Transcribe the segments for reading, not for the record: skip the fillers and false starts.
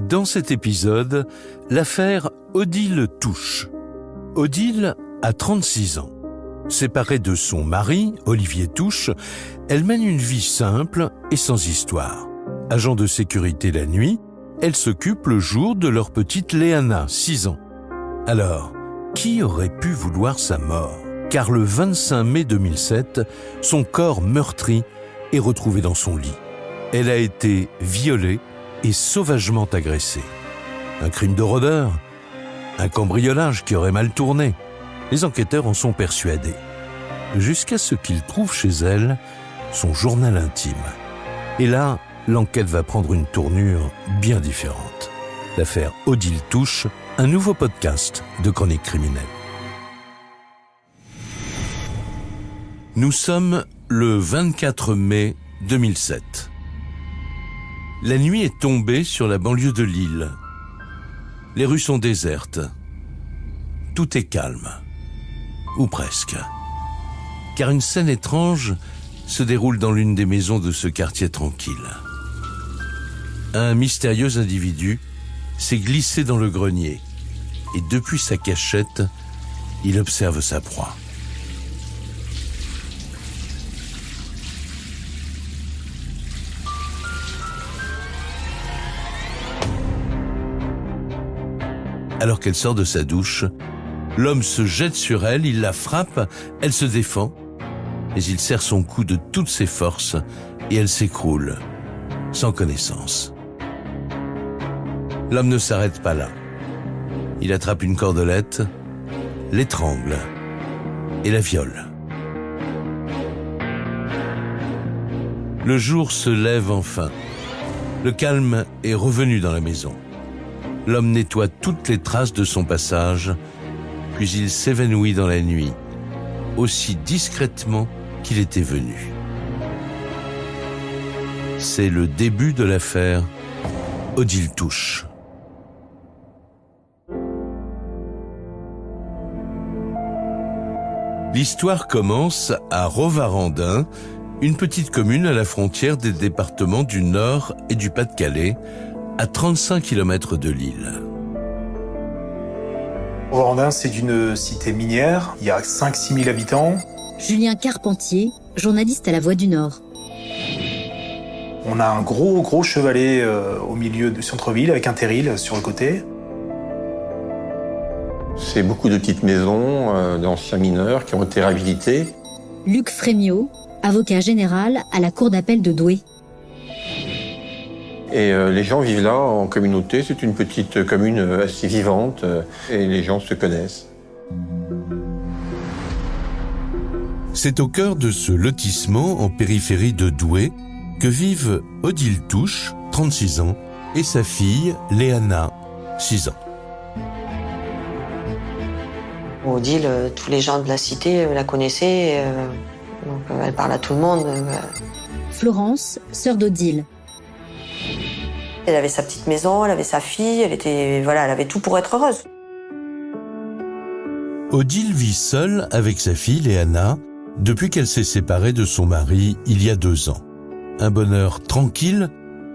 Dans cet épisode, l'affaire Odile Touche. Odile a 36 ans. Séparée de son mari, Olivier Touche, elle mène une vie simple et sans histoire. Agent de sécurité la nuit, elle s'occupe le jour de leur petite Léana, 6 ans. Alors, qui aurait pu vouloir sa mort ? Car le 25 mai 2007, son corps meurtri est retrouvé dans son lit. Elle a été violée et sauvagement agressée. Un crime de rôdeur ? Un cambriolage qui aurait mal tourné ? Les enquêteurs en sont persuadés. Jusqu'à ce qu'ils trouvent chez elle son journal intime. Et là, l'enquête va prendre une tournure bien différente. L'affaire Odile Touche, un nouveau podcast de Chroniques criminelles. Nous sommes le 24 mai 2007. La nuit est tombée sur la banlieue de Lille. Les rues sont désertes. Tout est calme. Ou presque. Car une scène étrange se déroule dans l'une des maisons de ce quartier tranquille. Un mystérieux individu s'est glissé dans le grenier et depuis sa cachette, il observe sa proie. Alors qu'elle sort de sa douche, l'homme se jette sur elle, il la frappe, elle se défend, mais il serre son cou de toutes ses forces et elle s'écroule, sans connaissance. L'homme ne s'arrête pas là. Il attrape une cordelette, l'étrangle et la viole. Le jour se lève enfin. Le calme est revenu dans la maison. L'homme nettoie toutes les traces de son passage, puis il s'évanouit dans la nuit, aussi discrètement qu'il était venu. C'est le début de l'affaire Odile Touche. L'histoire commence à Rovarandin, une petite commune à la frontière des départements du Nord et du Pas-de-Calais, à 35 km de Lille. Rovarandin, c'est une cité minière. Il y a 5-6 000 habitants. Julien Carpentier, journaliste à La Voix du Nord. On a un gros chevalet au milieu du centre-ville avec un terril sur le côté. C'est beaucoup de petites maisons d'anciens mineurs qui ont été réhabilitées. Luc Frémiot, avocat général à la cour d'appel de Douai. Et les gens vivent là en communauté. C'est une petite commune assez vivante et les gens se connaissent. C'est au cœur de ce lotissement en périphérie de Douai que vivent Odile Touche, 36 ans, et sa fille Léana, 6 ans. Odile, tous les gens de la cité la connaissaient, donc elle parle à tout le monde. Florence, sœur d'Odile. Elle avait sa petite maison, elle avait sa fille, elle avait tout pour être heureuse. Odile vit seule avec sa fille Léana depuis qu'elle s'est séparée de son mari il y a 2 ans. Un bonheur tranquille,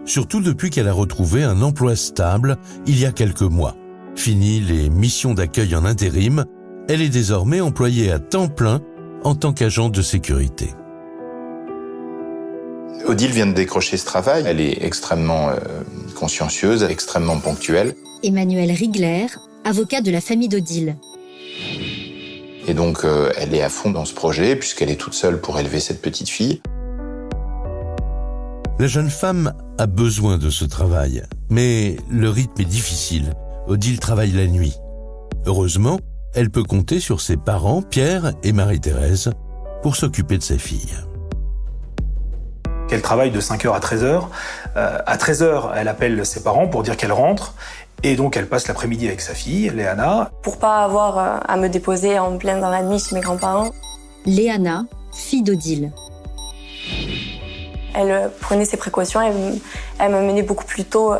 surtout depuis qu'elle a retrouvé un emploi stable il y a quelques mois. Fini les missions d'accueil en intérim, elle est désormais employée à temps plein en tant qu'agent de sécurité. Odile vient de décrocher ce travail. Elle est extrêmement consciencieuse, extrêmement ponctuelle. Emmanuel Rigler, avocat de la famille d'Odile. Et donc, elle est à fond dans ce projet, puisqu'elle est toute seule pour élever cette petite fille. La jeune femme a besoin de ce travail, mais le rythme est difficile. Odile travaille la nuit. Heureusement, elle peut compter sur ses parents, Pierre et Marie-Thérèse, pour s'occuper de sa fille. Elle travaille de 5h à 13h. À 13h, elle appelle ses parents pour dire qu'elle rentre. Et donc, elle passe l'après-midi avec sa fille, Léana. Pour pas avoir à me déposer en plein dans la nuit chez mes grands-parents. Léana, fille d'Odile. Elle prenait ses précautions, elle m'amenait beaucoup plus tôt.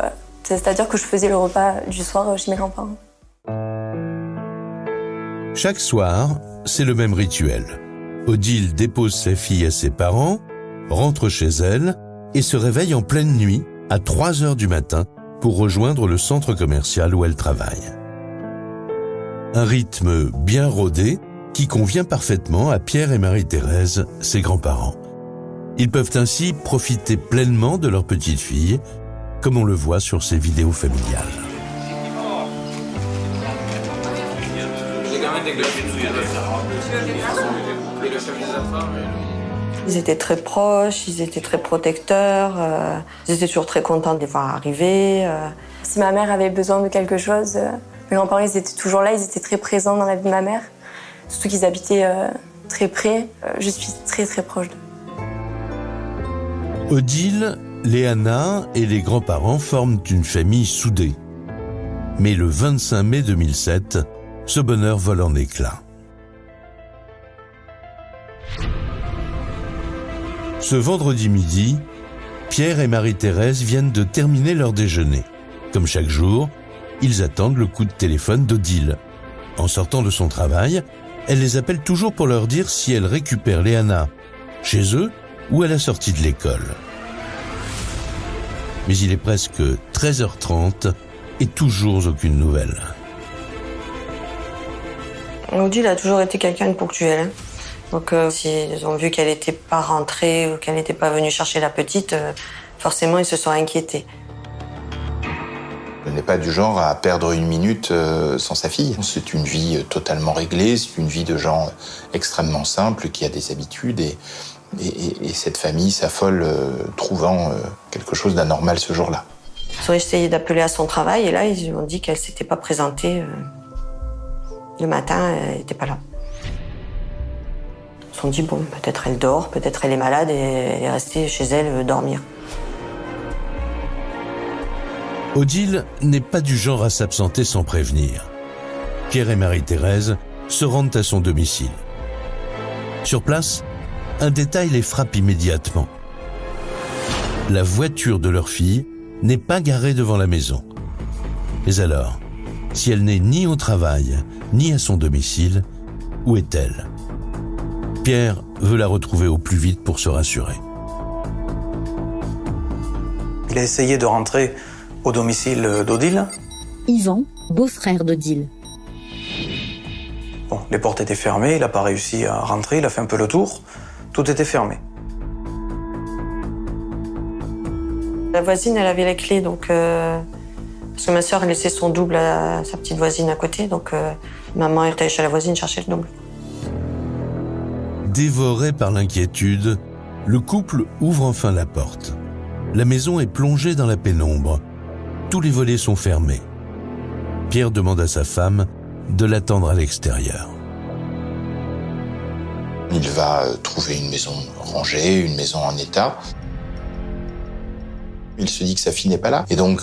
C'est-à-dire que je faisais le repas du soir chez mes grands-parents. Chaque soir, c'est le même rituel. Odile dépose sa fille à ses parents, rentre chez elle et se réveille en pleine nuit, à 3h du matin, pour rejoindre le centre commercial où elle travaille. Un rythme bien rodé qui convient parfaitement à Pierre et Marie-Thérèse, ses grands-parents. Ils peuvent ainsi profiter pleinement de leur petite fille, comme on le voit sur ces vidéos familiales. Ils étaient très proches, ils étaient très protecteurs, ils étaient toujours très contents de les voir arriver. Si ma mère avait besoin de quelque chose, mes grands-parents ils étaient toujours là, ils étaient très présents dans la vie de ma mère. Surtout qu'ils habitaient très près, je suis très très proche d'eux. Odile, Léana et les grands-parents forment une famille soudée. Mais le 25 mai 2007, ce bonheur vole en éclats. Ce vendredi midi, Pierre et Marie-Thérèse viennent de terminer leur déjeuner. Comme chaque jour, ils attendent le coup de téléphone d'Odile. En sortant de son travail, elle les appelle toujours pour leur dire si elle récupère Léana chez eux ou à la sortie de l'école. Mais il est presque 13h30 et toujours aucune nouvelle. Odile a toujours été quelqu'un de ponctuel. Donc s'ils ont vu qu'elle n'était pas rentrée ou qu'elle n'était pas venue chercher la petite, forcément ils se sont inquiétés. Elle n'est pas du genre à perdre une minute sans sa fille. C'est une vie totalement réglée, c'est une vie de gens extrêmement simples, qui a des habitudes et cette famille s'affole trouvant quelque chose d'anormal ce jour-là. Ils ont essayé d'appeler à son travail et là ils ont dit qu'elle ne s'était pas présentée. Le matin, elle n'était pas là. Ils se sont dit, bon, peut-être elle dort, peut-être elle est malade et elle est restée chez elle dormir. Odile n'est pas du genre à s'absenter sans prévenir. Pierre et Marie-Thérèse se rendent à son domicile. Sur place, un détail les frappe immédiatement. La voiture de leur fille n'est pas garée devant la maison. Mais alors, si elle n'est ni au travail, ni à son domicile, où est-elle ? Pierre veut la retrouver au plus vite pour se rassurer. Il a essayé de rentrer au domicile d'Odile. Yvan, beau-frère d'Odile. Bon, les portes étaient fermées, il n'a pas réussi à rentrer, il a fait un peu le tour. Tout était fermé. La voisine, elle avait les clés, donc parce que ma sœur a laissé son double à sa petite voisine à côté, donc maman est allée chez la voisine chercher le double. Dévoré par l'inquiétude, le couple ouvre enfin la porte. La maison est plongée dans la pénombre. Tous les volets sont fermés. Pierre demande à sa femme de l'attendre à l'extérieur. Il va trouver une maison rangée, une maison en état. Il se dit que sa fille n'est pas là. Et donc,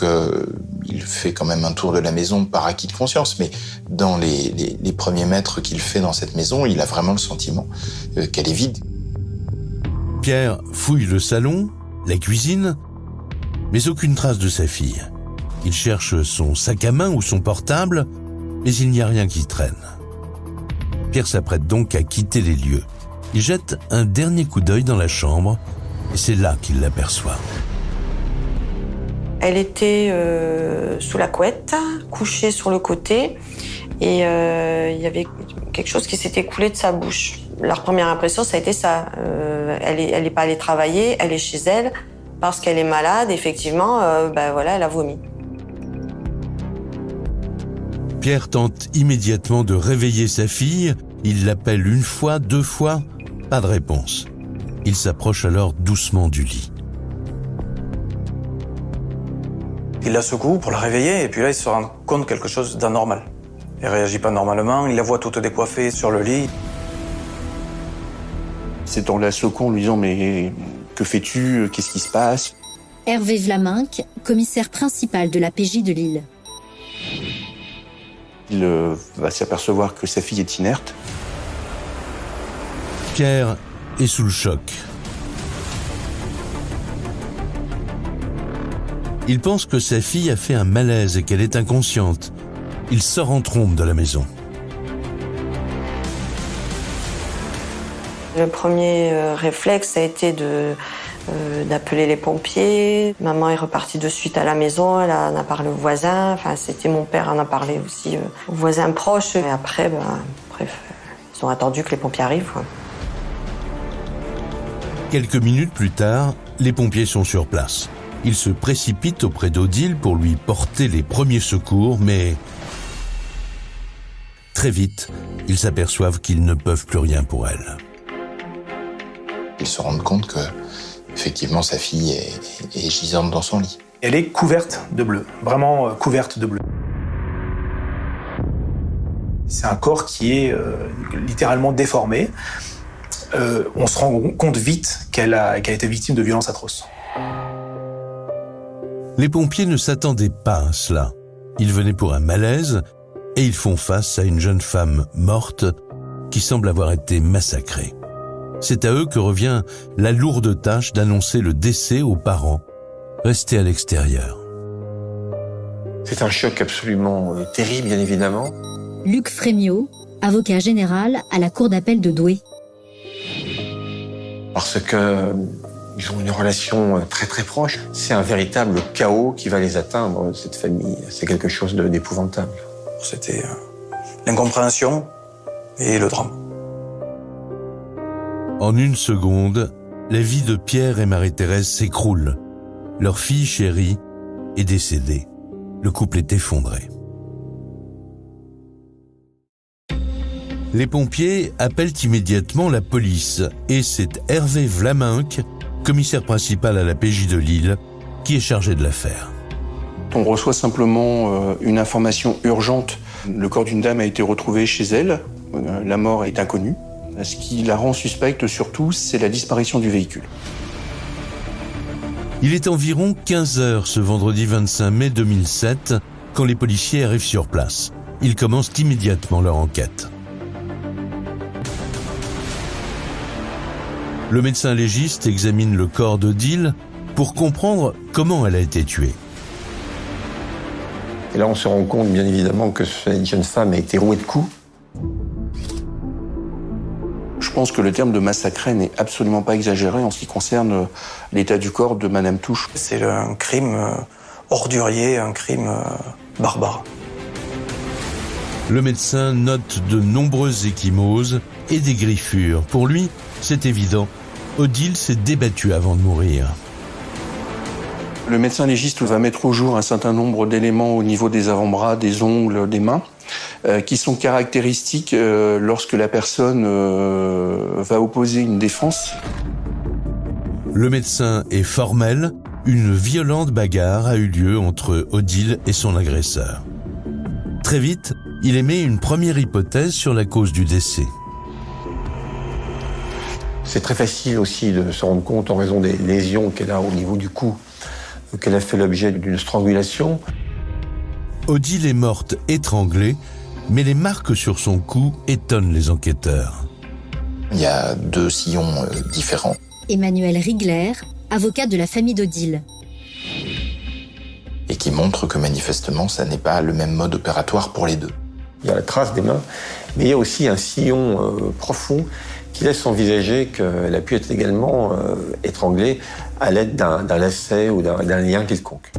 il fait quand même un tour de la maison par acquis de conscience. Mais dans les premiers mètres qu'il fait dans cette maison, il a vraiment le sentiment qu'elle est vide. Pierre fouille le salon, la cuisine, mais aucune trace de sa fille. Il cherche son sac à main ou son portable, mais il n'y a rien qui traîne. Pierre s'apprête donc à quitter les lieux. Il jette un dernier coup d'œil dans la chambre, et c'est là qu'il l'aperçoit. Elle était sous la couette, couchée sur le côté, et il y avait quelque chose qui s'était écoulé de sa bouche. Leur première impression, ça a été ça. Elle est pas allée travailler, elle est chez elle, parce qu'elle est malade, effectivement, elle a vomi. Pierre tente immédiatement de réveiller sa fille. Il l'appelle une fois, 2 fois, pas de réponse. Il s'approche alors doucement du lit. Il la secoue pour la réveiller et puis là, il se rend compte de quelque chose d'anormal. Il réagit pas normalement, il la voit toute décoiffée sur le lit. C'est en la secouant, en lui disant « Mais que fais-tu ? Qu'est-ce qui se passe ?» Hervé Vlaminck, commissaire principal de la PJ de Lille. Il va s'apercevoir que sa fille est inerte. Pierre est sous le choc. Il pense que sa fille a fait un malaise et qu'elle est inconsciente. Il sort en trombe de la maison. Le premier réflexe a été d'appeler les pompiers. Maman est repartie de suite à la maison, elle en a parlé aux voisins. Enfin, c'était mon père en a parlé aussi aux voisins proches. Et après, ils ont attendu que les pompiers arrivent. Quoi. Quelques minutes plus tard, les pompiers sont sur place. Ils se précipitent auprès d'Odile pour lui porter les premiers secours, mais très vite, ils s'aperçoivent qu'ils ne peuvent plus rien pour elle. Ils se rendent compte que, effectivement, sa fille est gisante dans son lit. Elle est couverte de bleu, vraiment couverte de bleu. C'est un corps qui est littéralement déformé. On se rend compte vite qu'elle a été victime de violences atroces. Les pompiers ne s'attendaient pas à cela. Ils venaient pour un malaise et ils font face à une jeune femme morte qui semble avoir été massacrée. C'est à eux que revient la lourde tâche d'annoncer le décès aux parents, restés à l'extérieur. C'est un choc absolument terrible, bien évidemment. Luc Frémiot, avocat général à la cour d'appel de Douai. Parce que ils ont une relation très très proche. C'est un véritable chaos qui va les atteindre, cette famille. C'est quelque chose d'épouvantable. C'était l'incompréhension et le drame. En une seconde, la vie de Pierre et Marie-Thérèse s'écroule. Leur fille chérie est décédée. Le couple est effondré. Les pompiers appellent immédiatement la police et c'est Hervé Vlaminck, commissaire principal à la PJ de Lille, qui est chargé de l'affaire. On reçoit simplement une information urgente. Le corps d'une dame a été retrouvé chez elle. La mort est inconnue. Ce qui la rend suspecte surtout, c'est la disparition du véhicule. Il est environ 15h ce vendredi 25 mai 2007 quand les policiers arrivent sur place. Ils commencent immédiatement leur enquête. Le médecin légiste examine le corps d'Odile pour comprendre comment elle a été tuée. Et là, on se rend compte, bien évidemment, que cette jeune femme a été rouée de coups. Je pense que le terme de massacré n'est absolument pas exagéré en ce qui concerne l'état du corps de Madame Touche. C'est un crime ordurier, un crime barbare. Le médecin note de nombreuses ecchymoses et des griffures. Pour lui, c'est évident, Odile s'est débattue avant de mourir. Le médecin légiste va mettre au jour un certain nombre d'éléments au niveau des avant-bras, des ongles, des mains, qui sont caractéristiques lorsque la personne va opposer une défense. Le médecin est formel, une violente bagarre a eu lieu entre Odile et son agresseur. Très vite, il émet une première hypothèse sur la cause du décès. C'est très facile aussi de se rendre compte, en raison des lésions qu'elle a au niveau du cou, qu'elle a fait l'objet d'une strangulation. Odile est morte étranglée, mais les marques sur son cou étonnent les enquêteurs. Il y a 2 sillons différents. Emmanuel Rigler, avocat de la famille d'Odile. Et qui montrent que manifestement, ça n'est pas le même mode opératoire pour les deux. Il y a la trace des mains, mais il y a aussi un sillon profond qui laisse envisager qu'elle a pu être également étranglée à l'aide d'un lacet ou d'un lien quelconque.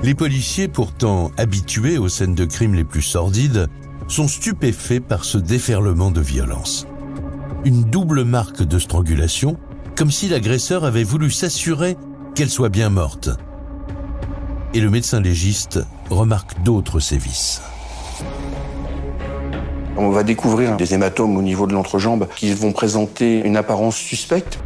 Les policiers, pourtant habitués aux scènes de crime les plus sordides, sont stupéfaits par ce déferlement de violence. Une double marque de strangulation, comme si l'agresseur avait voulu s'assurer qu'elle soit bien morte. Et le médecin légiste remarque d'autres sévices. On va découvrir des hématomes au niveau de l'entrejambe qui vont présenter une apparence suspecte.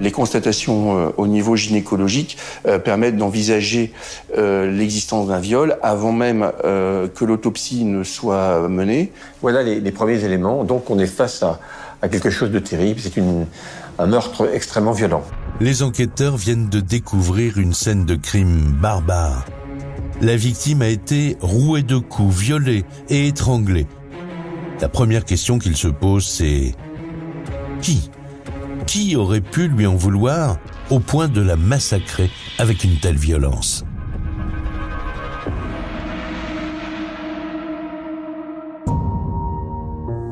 Les constatations au niveau gynécologique permettent d'envisager l'existence d'un viol avant même que l'autopsie ne soit menée. Voilà les premiers éléments. Donc on est face à quelque chose de terrible. C'est un meurtre extrêmement violent. Les enquêteurs viennent de découvrir une scène de crime barbare. La victime a été rouée de coups, violée et étranglée. La première question qu'ils se posent, c'est qui aurait pu lui en vouloir au point de la massacrer avec une telle violence?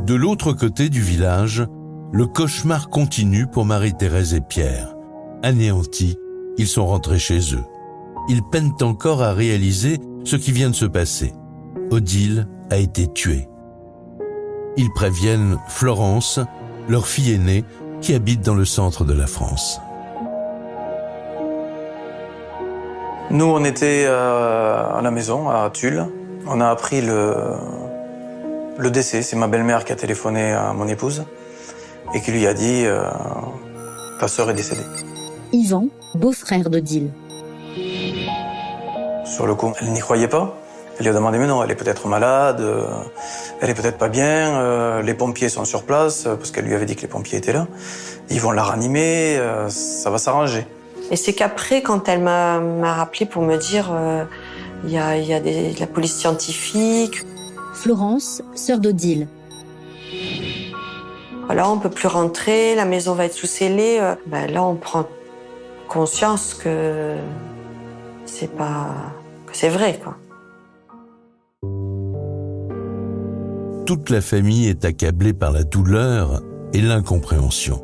De l'autre côté du village, Le cauchemar continue pour Marie-Thérèse et Pierre. Anéantis, ils sont rentrés chez eux. Ils peinent encore à réaliser ce qui vient de se passer. Odile a été tuée. Ils préviennent Florence, leur fille aînée, qui habite dans le centre de la France. Nous, on était à la maison, à Tulle. On a appris le décès. C'est ma belle-mère qui a téléphoné à mon épouse et qui lui a dit ta sœur est décédée. Yvan, beau-frère d'Odile. Sur le coup, elle n'y croyait pas. Elle lui a demandé, mais non, elle est peut-être malade, elle est peut-être pas bien, les pompiers sont sur place, parce qu'elle lui avait dit que les pompiers étaient là. Ils vont la ranimer, ça va s'arranger. Et c'est qu'après, quand elle m'a rappelé pour me dire, il y a la police scientifique. Florence, sœur d'Odile. Là, on peut plus rentrer, la maison va être sous scellée. Là, on prend conscience que c'est vrai, quoi. Toute la famille est accablée par la douleur et l'incompréhension.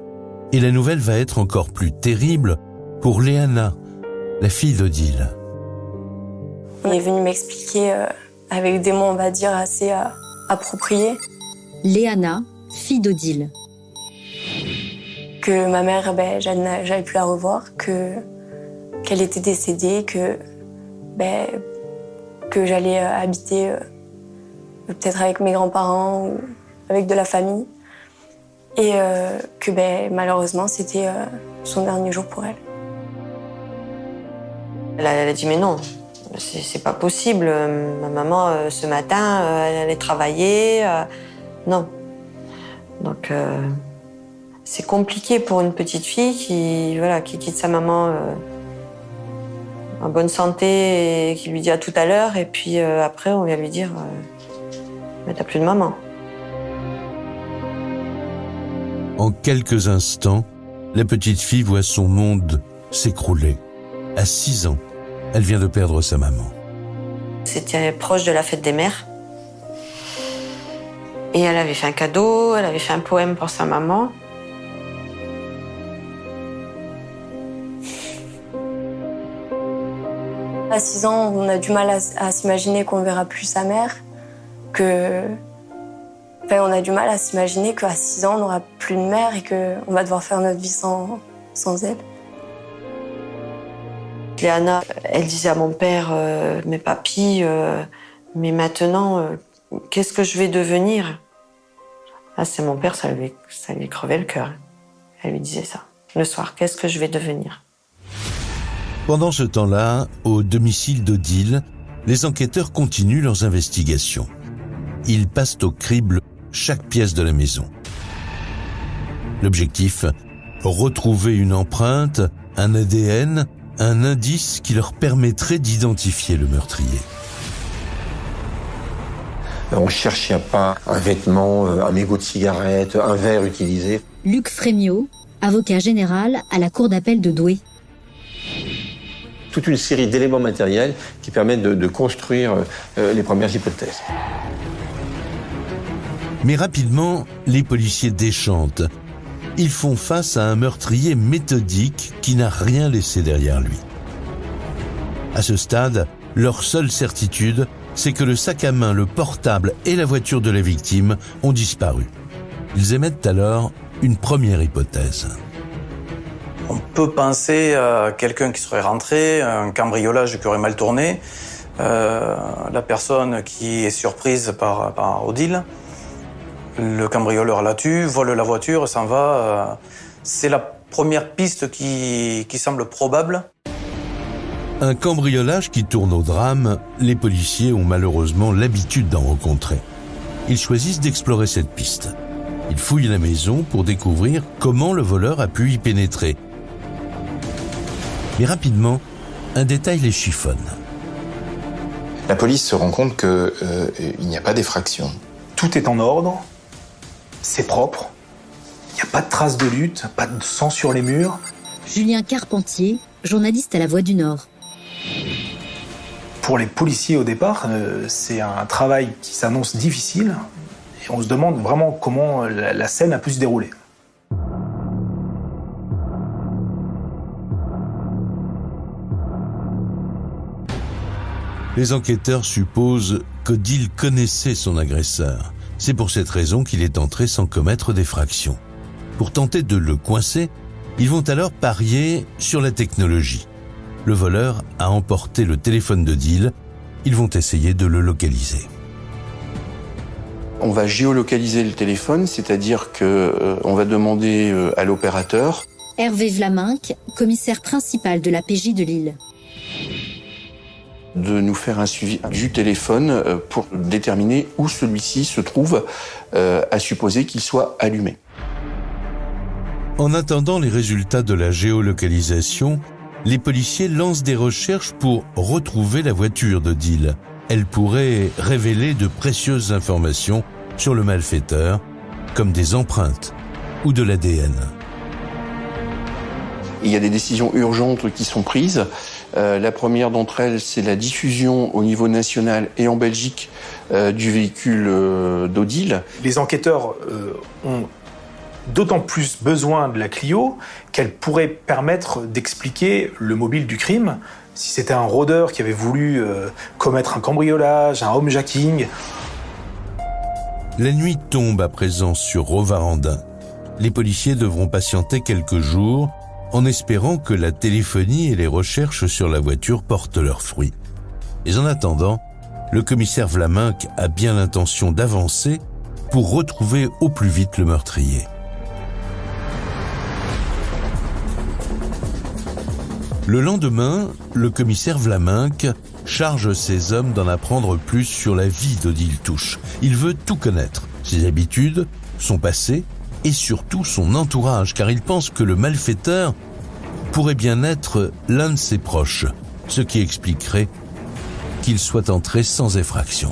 Et la nouvelle va être encore plus terrible pour Léana, la fille d'Odile. Il est venu m'expliquer avec des mots, on va dire, assez appropriés. Léana, fille d'Odile. Que ma mère, j'avais pu la revoir, qu'elle était décédée, que j'allais habiter peut-être avec mes grands-parents ou avec de la famille. Et que malheureusement, c'était son dernier jour pour elle. Elle a dit, mais non, c'est pas possible. Ma maman, ce matin, elle allait travailler. Non. Donc, c'est compliqué pour une petite fille qui quitte sa maman en bonne santé et qui lui dit à tout à l'heure. Et puis après, on vient lui dire, mais t'as plus de maman. En quelques instants, la petite fille voit son monde s'écrouler. À 6 ans, elle vient de perdre sa maman. C'était proche de la fête des mères. Et elle avait fait un cadeau, elle avait fait un poème pour sa maman. À 6 ans, on a du mal à s'imaginer qu'on ne verra plus sa mère. On a du mal à s'imaginer qu'à 6 ans, on n'aura plus de mère et qu'on va devoir faire notre vie sans elle. Léana, elle disait à mon père, mais papy, mais maintenant, qu'est-ce que je vais devenir? C'est mon père, ça lui crevait le cœur. Elle lui disait ça. Le soir, qu'est-ce que je vais devenir? Pendant ce temps-là, au domicile d'Odile, les enquêteurs continuent leurs investigations. Ils passent au crible chaque pièce de la maison. L'objectif, retrouver une empreinte, un ADN, un indice qui leur permettrait d'identifier le meurtrier. On cherche un pain, un vêtement, un mégot de cigarette, un verre utilisé. Luc Frémiot, avocat général à la cour d'appel de Douai. Toute une série d'éléments matériels qui permettent de construire les premières hypothèses. Mais rapidement, les policiers déchantent. Ils font face à un meurtrier méthodique qui n'a rien laissé derrière lui. À ce stade, leur seule certitude, c'est que le sac à main, le portable et la voiture de la victime ont disparu. Ils émettent alors une première hypothèse. On peut penser à quelqu'un qui serait rentré, un cambriolage qui aurait mal tourné, la personne qui est surprise par Odile. Le cambrioleur la tue, vole la voiture, s'en va. C'est la première piste qui semble probable. Un cambriolage qui tourne au drame, les policiers ont malheureusement l'habitude d'en rencontrer. Ils choisissent d'explorer cette piste. Ils fouillent la maison pour découvrir comment le voleur a pu y pénétrer. Mais rapidement, un détail les chiffonne. La police se rend compte qu'il n'y a pas d'effraction. Tout est en ordre. C'est propre, il n'y a pas de traces de lutte, pas de sang sur les murs. Julien Carpentier, journaliste à La Voix du Nord. Pour les policiers au départ, c'est un travail qui s'annonce difficile et on se demande vraiment comment la scène a pu se dérouler. Les enquêteurs supposent qu'Odile connaissait son agresseur. C'est pour cette raison qu'il est entré sans commettre d'effraction. Pour tenter de le coincer, ils vont alors parier sur la technologie. Le voleur a emporté le téléphone d'Odile. Ils vont essayer de le localiser. On va géolocaliser le téléphone, c'est-à-dire qu'on va demander à l'opérateur. Hervé Vlaminck, commissaire principal de la PJ de Lille. De nous faire un suivi du téléphone pour déterminer où celui-ci se trouve, à supposer qu'il soit allumé. En attendant les résultats de la géolocalisation, les policiers lancent des recherches pour retrouver la voiture d'Odile. Elle pourrait révéler de précieuses informations sur le malfaiteur, comme des empreintes ou de l'ADN. Il y a des décisions urgentes qui sont prises. La première d'entre elles, c'est la diffusion au niveau national et en Belgique du véhicule d'Odile. Les enquêteurs ont d'autant plus besoin de la Clio qu'elle pourrait permettre d'expliquer le mobile du crime. Si c'était un rôdeur qui avait voulu commettre un cambriolage, un homejacking. La nuit tombe à présent sur Rovarandin. Les policiers devront patienter quelques jours en espérant que la téléphonie et les recherches sur la voiture portent leurs fruits. Mais en attendant, le commissaire Vlaminck a bien l'intention d'avancer pour retrouver au plus vite le meurtrier. Le lendemain, le commissaire Vlaminck charge ses hommes d'en apprendre plus sur la vie d'Odile Touche. Il veut tout connaître, ses habitudes, son passé et surtout son entourage, car il pense que le malfaiteur pourrait bien être l'un de ses proches, ce qui expliquerait qu'il soit entré sans effraction.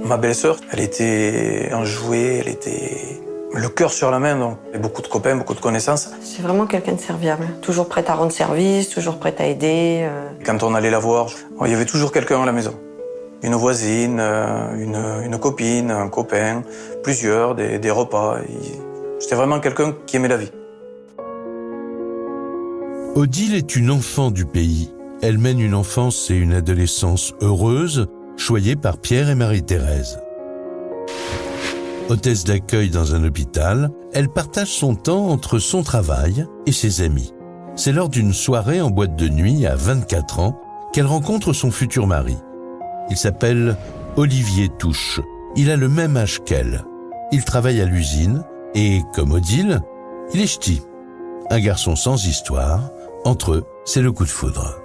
Ma belle-sœur, elle était enjouée, elle était le cœur sur la main, donc et beaucoup de copains, beaucoup de connaissances. C'est vraiment quelqu'un de serviable, toujours prête à rendre service, toujours prête à aider. Quand on allait la voir, il y avait toujours quelqu'un à la maison. Une voisine, une copine, un copain, plusieurs, des repas. C'était vraiment quelqu'un qui aimait la vie. Odile est une enfant du pays. Elle mène une enfance et une adolescence heureuses, choyées par Pierre et Marie-Thérèse. Hôtesse d'accueil dans un hôpital, elle partage son temps entre son travail et ses amis. C'est lors d'une soirée en boîte de nuit à 24 ans qu'elle rencontre son futur mari. Il s'appelle Olivier Touche. Il a le même âge qu'elle. Il travaille à l'usine et, comme Odile, il est ch'ti. Un garçon sans histoire. Entre eux, c'est le coup de foudre.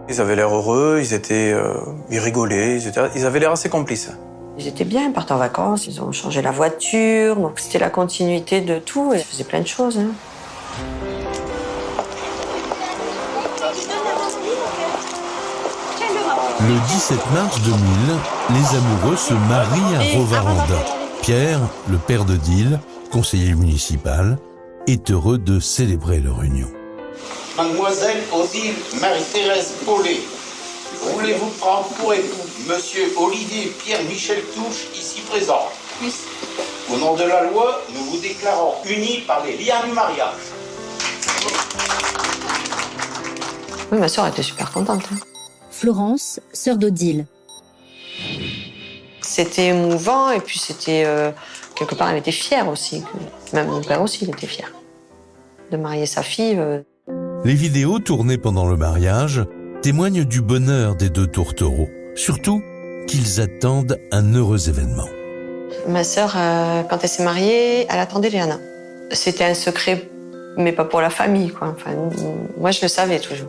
Ils avaient l'air heureux, ils rigolaient, ils avaient l'air assez complices. Ils étaient bien, ils partaient en vacances, ils ont changé la voiture, donc c'était la continuité de tout. Ils faisaient plein de choses. Le 17 mars 2000, les amoureux se marient à Rovarandin. Pierre, le père d'Odile, conseiller municipal, est heureux de célébrer leur union. Mademoiselle Odile Marie-Thérèse Paulet, voulez-vous prendre pour époux Monsieur Olivier Pierre-Michel Touche, ici présent? Oui. Au nom de la loi, nous vous déclarons unis par les liens du mariage. Oui, ma sœur était super contente. Florence, sœur d'Odile. C'était émouvant et puis c'était... quelque part, elle était fière aussi. Même mon père aussi, il était fier de marier sa fille. Les vidéos tournées pendant le mariage témoignent du bonheur des deux tourtereaux. Surtout qu'ils attendent un heureux événement. Ma sœur, quand elle s'est mariée, elle attendait Léana. C'était un secret, mais pas pour la famille, quoi. Enfin, moi, je le savais toujours.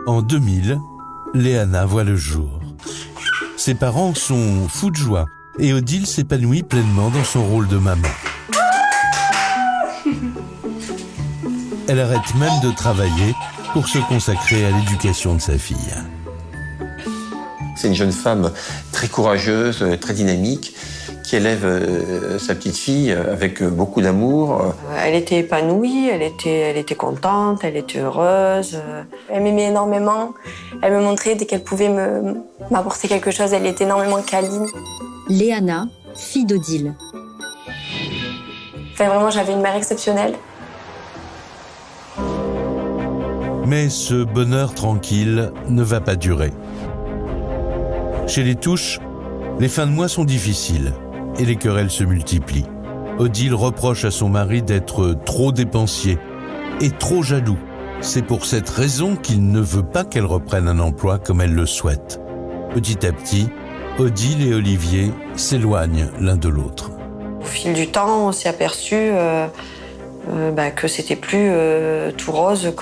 En 2000, Léana voit le jour. Ses parents sont fous de joie et Odile s'épanouit pleinement dans son rôle de maman. Elle arrête même de travailler pour se consacrer à l'éducation de sa fille. C'est une jeune femme très courageuse, très dynamique, qui élève sa petite fille avec beaucoup d'amour. Elle était épanouie, elle était contente, elle était heureuse. Elle m'aimait énormément. Elle me montrait dès qu'elle pouvait m'apporter quelque chose. Elle était énormément câline. Léana, fille d'Odile. Enfin, vraiment, j'avais une mère exceptionnelle. Mais ce bonheur tranquille ne va pas durer. Chez les Touches, les fins de mois sont difficiles et les querelles se multiplient. Odile reproche à son mari d'être trop dépensier et trop jaloux. C'est pour cette raison qu'il ne veut pas qu'elle reprenne un emploi comme elle le souhaite. Petit à petit, Odile et Olivier s'éloignent l'un de l'autre. Au fil du temps, on s'est aperçu que c'était plus tout rose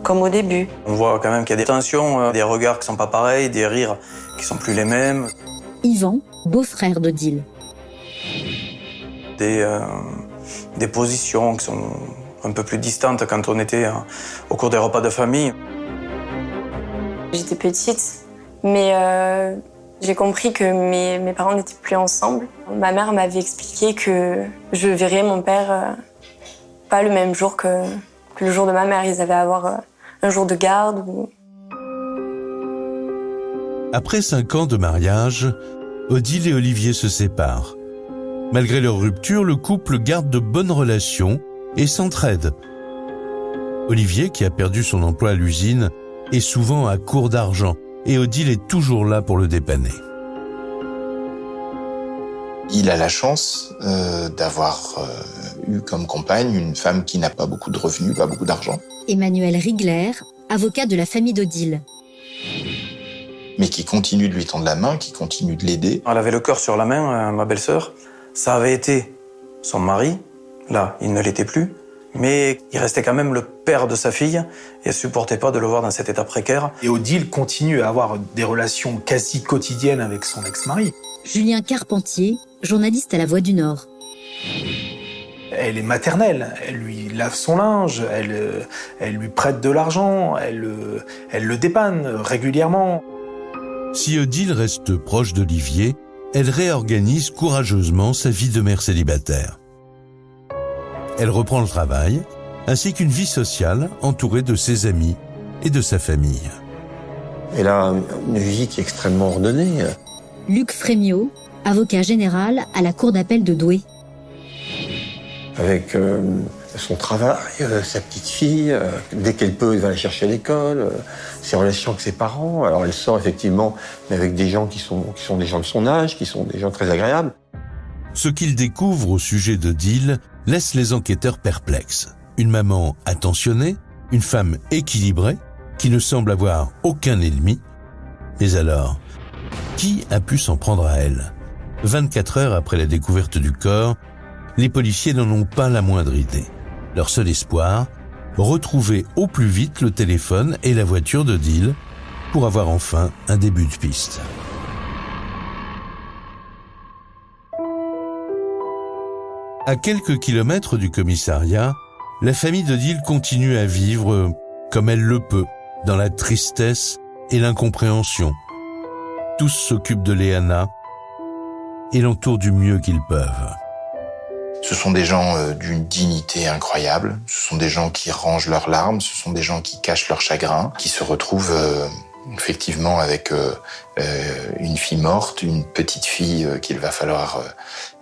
comme au début. On voit quand même qu'il y a des tensions, des regards qui sont pas pareils, des rires qui sont plus les mêmes. Yvan, beau-frère d'Odile. Des positions qui sont un peu plus distantes quand on était au cours des repas de famille. J'étais petite, mais j'ai compris que mes parents n'étaient plus ensemble. Ma mère m'avait expliqué que je verrais mon père pas le même jour que le jour de ma mère. Ils avaient à avoir un jour de garde. Après 5 ans de mariage, Odile et Olivier se séparent. Malgré leur rupture, le couple garde de bonnes relations et s'entraide. Olivier, qui a perdu son emploi à l'usine, est souvent à court d'argent et Odile est toujours là pour le dépanner. Il a la chance d'avoir eu comme compagne une femme qui n'a pas beaucoup de revenus, pas beaucoup d'argent. Emmanuel Rigler, avocat de la famille d'Odile. Mais qui continue de lui tendre la main, qui continue de l'aider. Elle avait le cœur sur la main, ma belle-sœur. Ça avait été son mari. Là, il ne l'était plus. Mais il restait quand même le père de sa fille et elle supportait pas de le voir dans cet état précaire. Et Odile continue à avoir des relations quasi quotidiennes avec son ex-mari. Julien Carpentier, journaliste à La Voix du Nord. Elle est maternelle, elle lui lave son linge, elle lui prête de l'argent, elle le dépanne régulièrement. Si Odile reste proche d'Olivier, elle réorganise courageusement sa vie de mère célibataire. Elle reprend le travail, ainsi qu'une vie sociale entourée de ses amis et de sa famille. Elle a une vie qui est extrêmement ordonnée. Luc Frémiot, avocat général à la cour d'appel de Douai. Avec son travail, sa petite fille, dès qu'elle peut, elle va la chercher à l'école, ses relations avec ses parents. Alors elle sort effectivement, mais avec des gens qui sont des gens de son âge, qui sont des gens très agréables. Ce qu'il découvre au sujet d'Odile laisse les enquêteurs perplexes. Une maman attentionnée, une femme équilibrée, qui ne semble avoir aucun ennemi. Mais alors, qui a pu s'en prendre à elle ? 24 heures après la découverte du corps, les policiers n'en ont pas la moindre idée. Leur seul espoir, retrouver au plus vite le téléphone et la voiture d'Odile pour avoir enfin un début de piste. À quelques kilomètres du commissariat, la famille d'Odile continue à vivre comme elle le peut, dans la tristesse et l'incompréhension. Tous s'occupent de Léana et l'entourent du mieux qu'ils peuvent. Ce sont des gens d'une dignité incroyable. Ce sont des gens qui rangent leurs larmes. Ce sont des gens qui cachent leur chagrin, qui se retrouvent effectivement avec une fille morte, une petite fille qu'il va falloir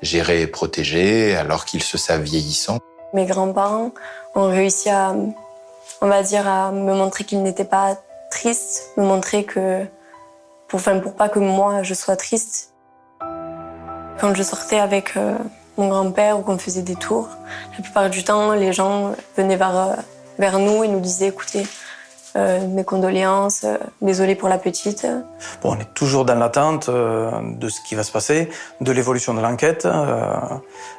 gérer et protéger, alors qu'ils se savent vieillissants. Mes grands-parents ont réussi à me montrer qu'ils n'étaient pas tristes, me montrer que, pour pas que moi je sois triste. Quand je sortais avec mon grand-père ou qu'on faisait des tours, la plupart du temps, les gens venaient vers nous et nous disaient « Écoutez, mes condoléances, désolé pour la petite ». Bon, on est toujours dans l'attente de ce qui va se passer, de l'évolution de l'enquête.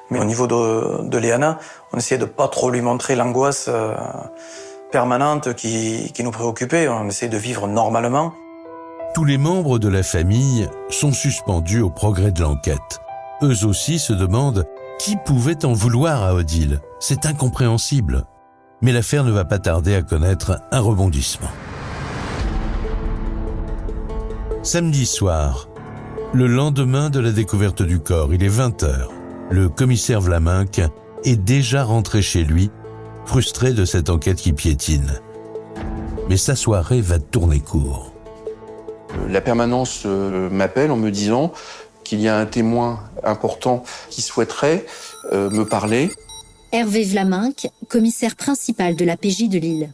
Mais au niveau de Léana, on essayait de pas trop lui montrer l'angoisse permanente qui nous préoccupait. On essayait de vivre normalement. Tous les membres de la famille sont suspendus au progrès de l'enquête. Eux aussi se demandent qui pouvait en vouloir à Odile. C'est incompréhensible. Mais l'affaire ne va pas tarder à connaître un rebondissement. Samedi soir, le lendemain de la découverte du corps, il est 20h. Le commissaire Vlaminck est déjà rentré chez lui, frustré de cette enquête qui piétine. Mais sa soirée va tourner court. La permanence m'appelle en me disant qu'il y a un témoin important qui souhaiterait me parler. Hervé Vlaminck, commissaire principal de la PJ de Lille.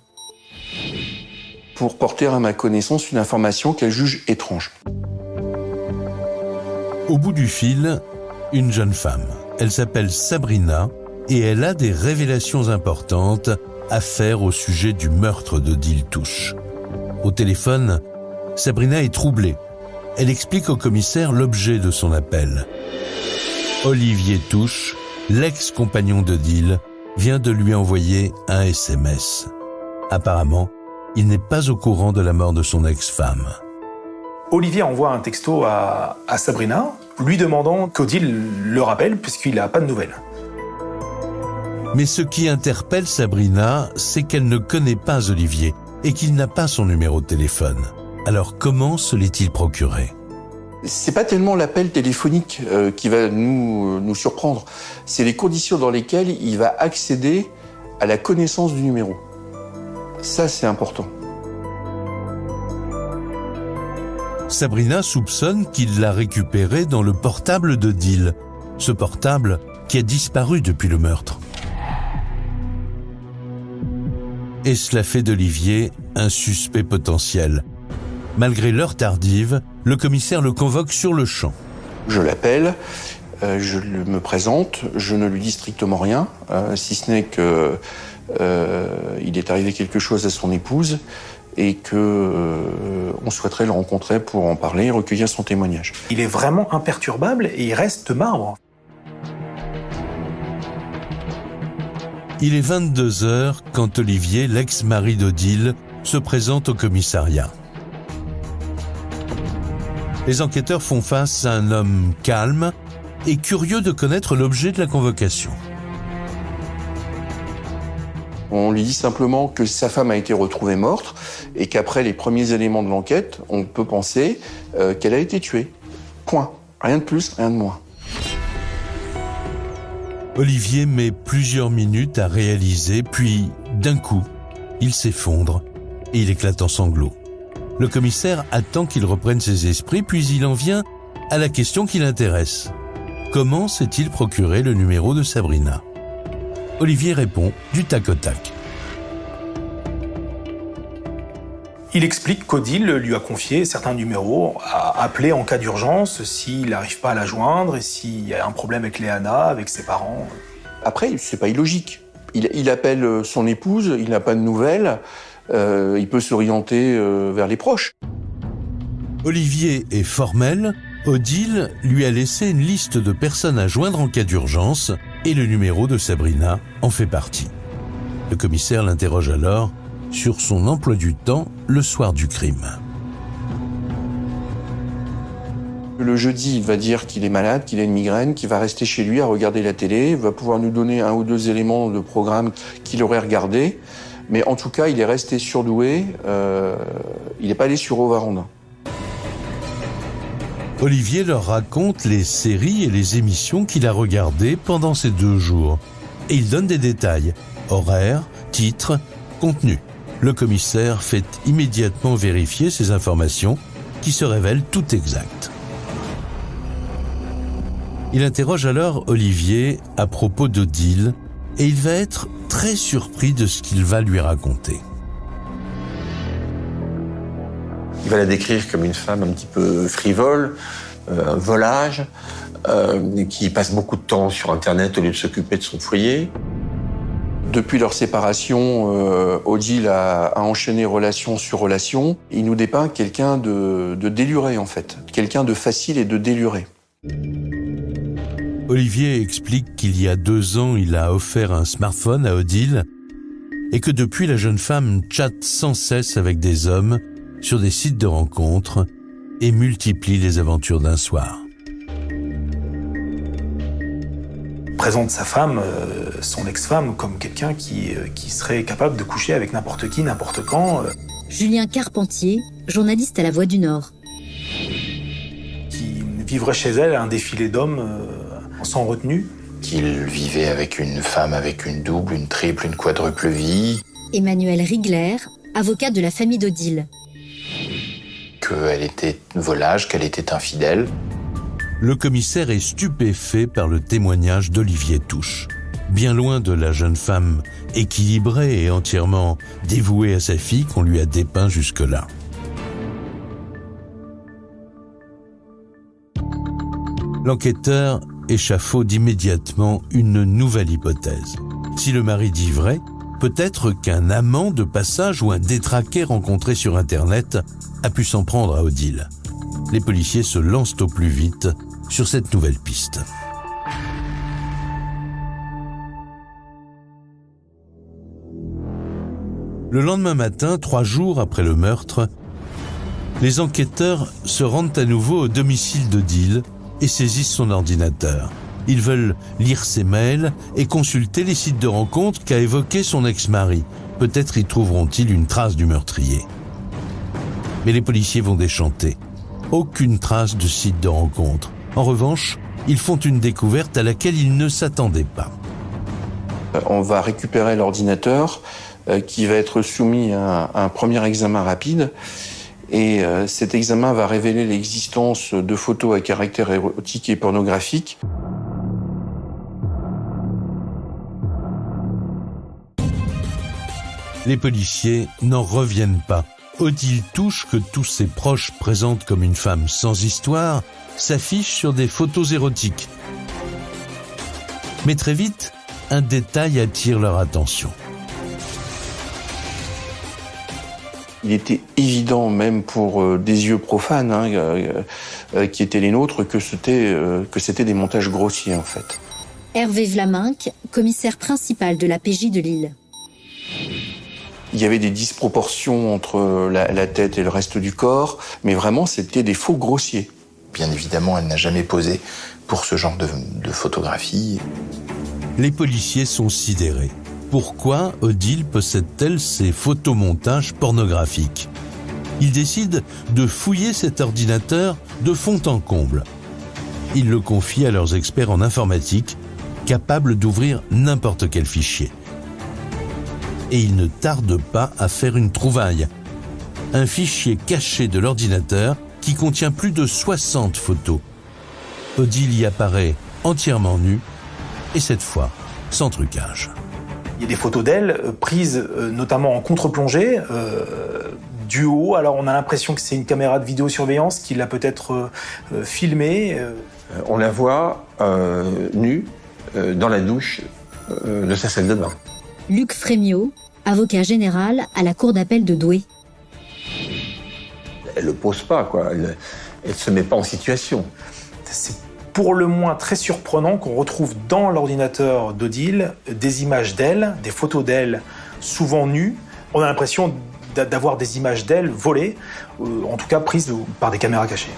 Pour porter à ma connaissance une information qu'elle juge étrange. Au bout du fil, une jeune femme. Elle s'appelle Sabrina et elle a des révélations importantes à faire au sujet du meurtre d'Odile Touche. Au téléphone, Sabrina est troublée. Elle explique au commissaire l'objet de son appel. Olivier Touche, l'ex-compagnon d'Odile, vient de lui envoyer un SMS. Apparemment, il n'est pas au courant de la mort de son ex-femme. Olivier envoie un texto à Sabrina, lui demandant qu'Odile le rappelle puisqu'il n'a pas de nouvelles. Mais ce qui interpelle Sabrina, c'est qu'elle ne connaît pas Olivier et qu'il n'a pas son numéro de téléphone. Alors comment se l'est-il procuré ? C'est pas tellement l'appel téléphonique qui va nous surprendre, c'est les conditions dans lesquelles il va accéder à la connaissance du numéro. Ça, c'est important. Sabrina soupçonne qu'il l'a récupéré dans le portable d'Odile, ce portable qui a disparu depuis le meurtre. Et cela fait d'Olivier un suspect potentiel. Malgré l'heure tardive, le commissaire le convoque sur le champ. Je l'appelle, je me présente, je ne lui dis strictement rien, si ce n'est que il est arrivé quelque chose à son épouse et on souhaiterait le rencontrer pour en parler et recueillir son témoignage. Il est vraiment imperturbable et il reste marbre. Il est 22h quand Olivier, l'ex-mari d'Odile, se présente au commissariat. Les enquêteurs font face à un homme calme et curieux de connaître l'objet de la convocation. On lui dit simplement que sa femme a été retrouvée morte et qu'après les premiers éléments de l'enquête, on peut penser qu'elle a été tuée. Point. Rien de plus, rien de moins. Olivier met plusieurs minutes à réaliser, puis d'un coup, il s'effondre et il éclate en sanglots. Le commissaire attend qu'il reprenne ses esprits, puis il en vient à la question qui l'intéresse. Comment s'est-il procuré le numéro de Sabrina ? Olivier répond du tac au tac. Il explique qu'Odile lui a confié certains numéros à appeler en cas d'urgence s'il n'arrive pas à la joindre et s'il y a un problème avec Léana, avec ses parents. Après, c'est pas illogique. Il appelle son épouse, il n'a pas de nouvelles, il peut s'orienter vers les proches. Olivier est formel. Odile lui a laissé une liste de personnes à joindre en cas d'urgence et le numéro de Sabrina en fait partie. Le commissaire l'interroge alors sur son emploi du temps le soir du crime. Le jeudi, il va dire qu'il est malade, qu'il a une migraine, qu'il va rester chez lui à regarder la télé, va pouvoir nous donner un ou deux éléments de programme qu'il aurait regardé. Mais en tout cas, il est resté surdoué, il n'est pas allé sur Rovaranda. Olivier leur raconte les séries et les émissions qu'il a regardées pendant ces 2 jours. Et il donne des détails, horaires, titres, contenu. Le commissaire fait immédiatement vérifier ces informations qui se révèlent toutes exactes. Il interroge alors Olivier à propos d'Odile et il va être très surpris de ce qu'il va lui raconter. Il va la décrire comme une femme un petit peu frivole, un volage, qui passe beaucoup de temps sur Internet au lieu de s'occuper de son foyer. Depuis leur séparation, Odile a enchaîné relation sur relation. Il nous dépeint quelqu'un de déluré, en fait. Quelqu'un de facile et de déluré. Olivier explique qu'il y a 2 ans, il a offert un smartphone à Odile et que depuis, la jeune femme chatte sans cesse avec des hommes sur des sites de rencontres et multiplie les aventures d'un soir. Présente sa femme, son ex-femme, comme quelqu'un qui serait capable de coucher avec n'importe qui, n'importe quand. Julien Carpentier, journaliste à La Voix du Nord. Qui vivrait chez elle un défilé d'hommes sans retenue. Qu'il vivait avec une femme avec une double, une triple, une quadruple vie. Emmanuel Rigler, avocat de la famille d'Odile. Qu'elle était volage, qu'elle était infidèle. Le commissaire est stupéfait par le témoignage d'Olivier Touche. Bien loin de la jeune femme équilibrée et entièrement dévouée à sa fille qu'on lui a dépeint jusque-là. L'enquêteur échafaude immédiatement une nouvelle hypothèse. Si le mari dit vrai, peut-être qu'un amant de passage ou un détraqué rencontré sur Internet a pu s'en prendre à Odile. Les policiers se lancent au plus vite sur cette nouvelle piste. Le lendemain matin, 3 jours après le meurtre, les enquêteurs se rendent à nouveau au domicile d'Odile et saisissent son ordinateur. Ils veulent lire ses mails et consulter les sites de rencontres qu'a évoqués son ex-mari. Peut-être y trouveront-ils une trace du meurtrier. Mais les policiers vont déchanter. Aucune trace de site de rencontre. En revanche, ils font une découverte à laquelle ils ne s'attendaient pas. On va récupérer l'ordinateur qui va être soumis à un premier examen rapide. Et cet examen va révéler l'existence de photos à caractère érotique et pornographique. Les policiers n'en reviennent pas. Odile Touche, que tous ses proches présentent comme une femme sans histoire, s'affiche sur des photos érotiques. Mais très vite, un détail attire leur attention. Il était évident, même pour des yeux profanes, qui étaient les nôtres, que c'était des montages grossiers, en fait. Hervé Vlaminck, commissaire principal de la PJ de Lille. Il y avait des disproportions entre la tête et le reste du corps, mais vraiment, c'était des faux grossiers. Bien évidemment, elle n'a jamais posé pour ce genre de photographie. Les policiers sont sidérés. Pourquoi Odile possède-t-elle ces photomontages pornographiques? Ils décident de fouiller cet ordinateur de fond en comble. Ils le confient à leurs experts en informatique, capables d'ouvrir n'importe quel fichier. Et ils ne tardent pas à faire une trouvaille. Un fichier caché de l'ordinateur qui contient plus de 60 photos. Odile y apparaît entièrement nue, et cette fois, sans trucage. Il y a des photos d'elle prises notamment en contre-plongée, du haut. Alors on a l'impression que c'est une caméra de vidéosurveillance qui l'a peut-être filmée. On la voit nue dans la douche de sa salle de bain. Luc Frémiot, avocat général à la cour d'appel de Douai. Elle le pose pas, quoi. Elle se met pas en situation. C'est pour le moins très surprenant qu'on retrouve dans l'ordinateur d'Odile des images d'elle, des photos d'elle, souvent nues. On a l'impression d'avoir des images d'elle volées, en tout cas prises par des caméras cachées.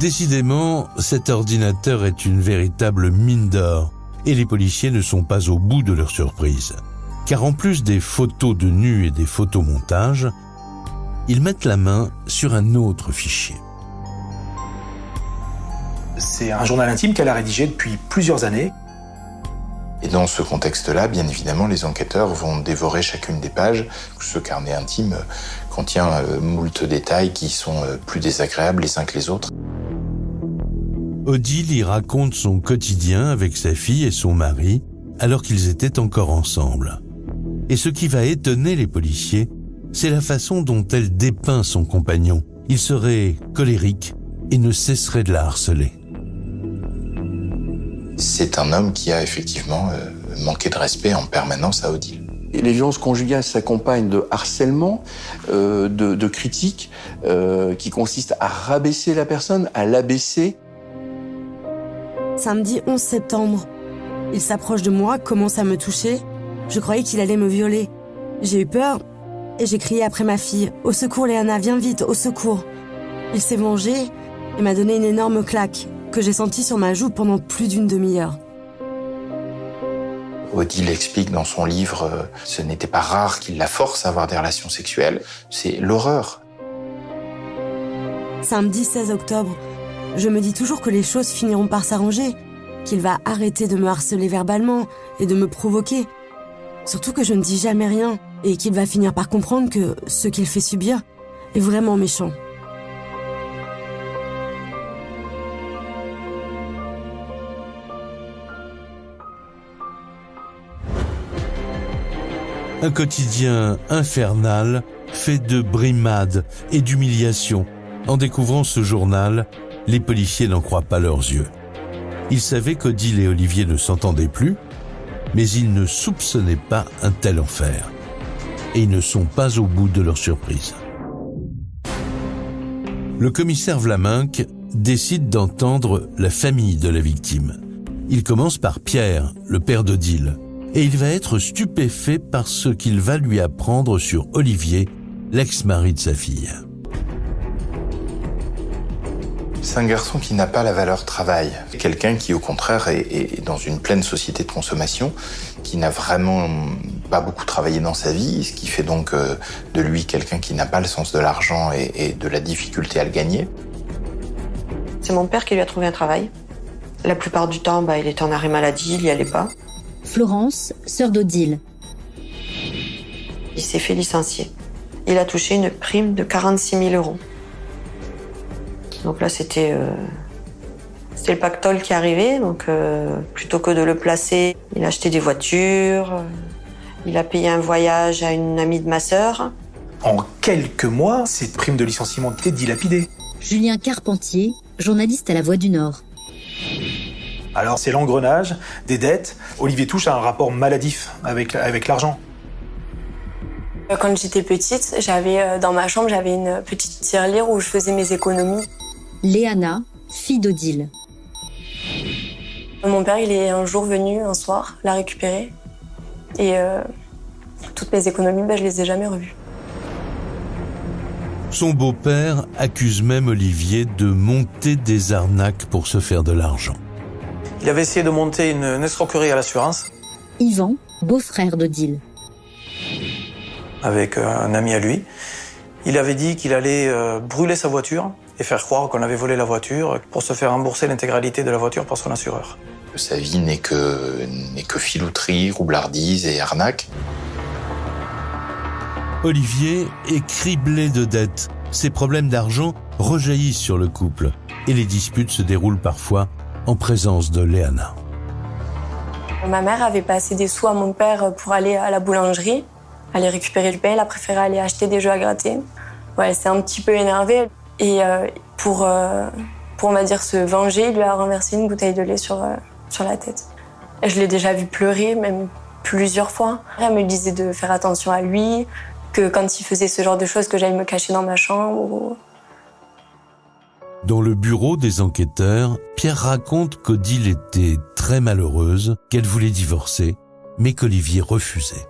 Décidément, cet ordinateur est une véritable mine d'or, et les policiers ne sont pas au bout de leur surprise. Car en plus des photos de nus et des photomontages, ils mettent la main sur un autre fichier. C'est un journal intime qu'elle a rédigé depuis plusieurs années. Et dans ce contexte-là, bien évidemment, les enquêteurs vont dévorer chacune des pages. Ce carnet intime contient moult détails qui sont plus désagréables les uns que les autres. Odile y raconte son quotidien avec sa fille et son mari, alors qu'ils étaient encore ensemble. Et ce qui va étonner les policiers, c'est la façon dont elle dépeint son compagnon. Il serait colérique et ne cesserait de la harceler. C'est un homme qui a effectivement manqué de respect en permanence à Odile. Et les violences conjugales s'accompagnent de harcèlement, de critiques, qui consistent à rabaisser la personne, à l'abaisser. Samedi 11 septembre, il s'approche de moi, commence à me toucher. Je croyais qu'il allait me violer. J'ai eu peur et j'ai crié après ma fille. « Au secours, Léana, viens vite, au secours !» Il s'est vengé et m'a donné une énorme claque que j'ai sentie sur ma joue pendant plus d'une demi-heure. Odile explique dans son livre ce n'était pas rare qu'il la force à avoir des relations sexuelles. C'est l'horreur. Samedi 16 octobre, je me dis toujours que les choses finiront par s'arranger, qu'il va arrêter de me harceler verbalement et de me provoquer. Surtout que je ne dis jamais rien et qu'il va finir par comprendre que ce qu'il fait subir est vraiment méchant. Un quotidien infernal fait de brimades et d'humiliations. En découvrant ce journal, les policiers n'en croient pas leurs yeux. Ils savaient qu'Odile et Olivier ne s'entendaient plus, mais ils ne soupçonnaient pas un tel enfer. Et ils ne sont pas au bout de leur surprise. Le commissaire Vlaminck décide d'entendre la famille de la victime. Il commence par Pierre, le père d'Odile, et il va être stupéfait par ce qu'il va lui apprendre sur Olivier, l'ex-mari de sa fille. C'est un garçon qui n'a pas la valeur travail. Quelqu'un qui, au contraire, est dans une pleine société de consommation, qui n'a vraiment pas beaucoup travaillé dans sa vie, ce qui fait donc de lui quelqu'un qui n'a pas le sens de l'argent et de la difficulté à le gagner. C'est mon père qui lui a trouvé un travail. La plupart du temps, il était en arrêt maladie, il n'y allait pas. Florence, sœur d'Odile. Il s'est fait licencier. Il a touché une prime de 46 000 €. Donc là, c'était le pactole qui arrivait. Donc plutôt que de le placer, il a acheté des voitures. Il a payé un voyage à une amie de ma sœur. En quelques mois, cette prime de licenciement était dilapidée. Julien Carpentier, journaliste à La Voix du Nord. Alors c'est l'engrenage des dettes. Olivier Touche a un rapport maladif avec l'argent. Quand j'étais petite, dans ma chambre, j'avais une petite tirelire où je faisais mes économies. Léana, fille d'Odile. Mon père, il est un jour venu, un soir, la récupérer. Et toutes mes économies, je les ai jamais revues. Son beau-père accuse même Olivier de monter des arnaques pour se faire de l'argent. Il avait essayé de monter une escroquerie à l'assurance. Yvan, beau-frère d'Odile. Avec un ami à lui. Il avait dit qu'il allait brûler sa voiture et faire croire qu'on avait volé la voiture pour se faire rembourser l'intégralité de la voiture par son assureur. Sa vie n'est que filouterie, roublardise et arnaque. Olivier est criblé de dettes. Ses problèmes d'argent rejaillissent sur le couple et les disputes se déroulent parfois en présence de Léana. Ma mère avait passé des sous à mon père pour aller à la boulangerie, aller récupérer du pain. Elle a préféré aller acheter des jeux à gratter. Ouais, elle s'est un petit peu énervée et pour on va dire se venger, il lui a renversé une bouteille de lait sur la tête. Et je l'ai déjà vu pleurer, même plusieurs fois. Elle me disait de faire attention à lui, que quand il faisait ce genre de choses, que j'allais me cacher dans ma chambre. Dans le bureau des enquêteurs, Pierre raconte qu'Odile était très malheureuse, qu'elle voulait divorcer, mais qu'Olivier refusait.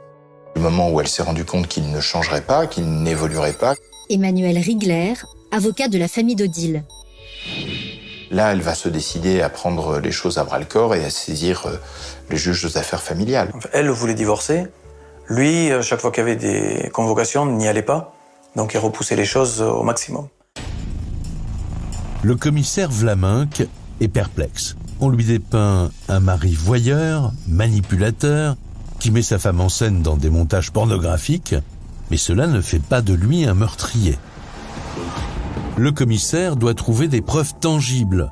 Le moment où elle s'est rendue compte qu'il ne changerait pas, qu'il n'évoluerait pas. Emmanuel Rigler, avocat de la famille d'Odile. Là, elle va se décider à prendre les choses à bras-le-corps et à saisir les juges aux affaires familiales. Elle voulait divorcer. Lui, chaque fois qu'il y avait des convocations, n'y allait pas. Donc il repoussait les choses au maximum. Le commissaire Vlaminck est perplexe. On lui dépeint un mari voyeur, manipulateur, qui met sa femme en scène dans des montages pornographiques, mais cela ne fait pas de lui un meurtrier. Le commissaire doit trouver des preuves tangibles.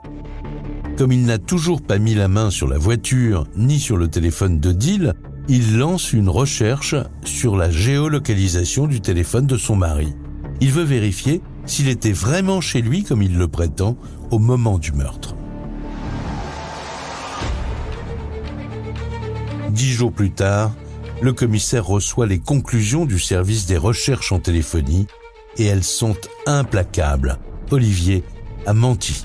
Comme il n'a toujours pas mis la main sur la voiture ni sur le téléphone d'Odile, il lance une recherche sur la géolocalisation du téléphone de son mari. Il veut vérifier s'il était vraiment chez lui comme il le prétend au moment du meurtre. 10 jours plus tard, le commissaire reçoit les conclusions du service des recherches en téléphonie et elles sont implacables. Olivier a menti.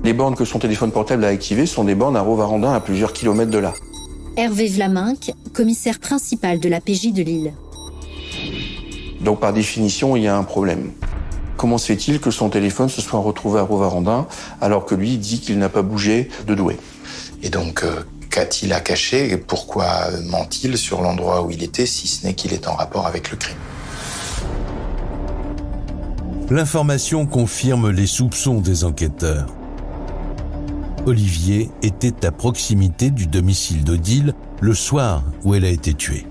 Les bornes que son téléphone portable a activées sont des bornes à Rovarandin à plusieurs kilomètres de là. Hervé Vlaminck, commissaire principal de la PJ de Lille. Donc par définition, il y a un problème. Comment se fait-il que son téléphone se soit retrouvé à Rovarandin alors que lui dit qu'il n'a pas bougé de Douai? Et donc, qu'a-t-il à cacher et pourquoi ment-il sur l'endroit où il était si ce n'est qu'il est en rapport avec le crime? L'information confirme les soupçons des enquêteurs. Olivier était à proximité du domicile d'Odile le soir où elle a été tuée.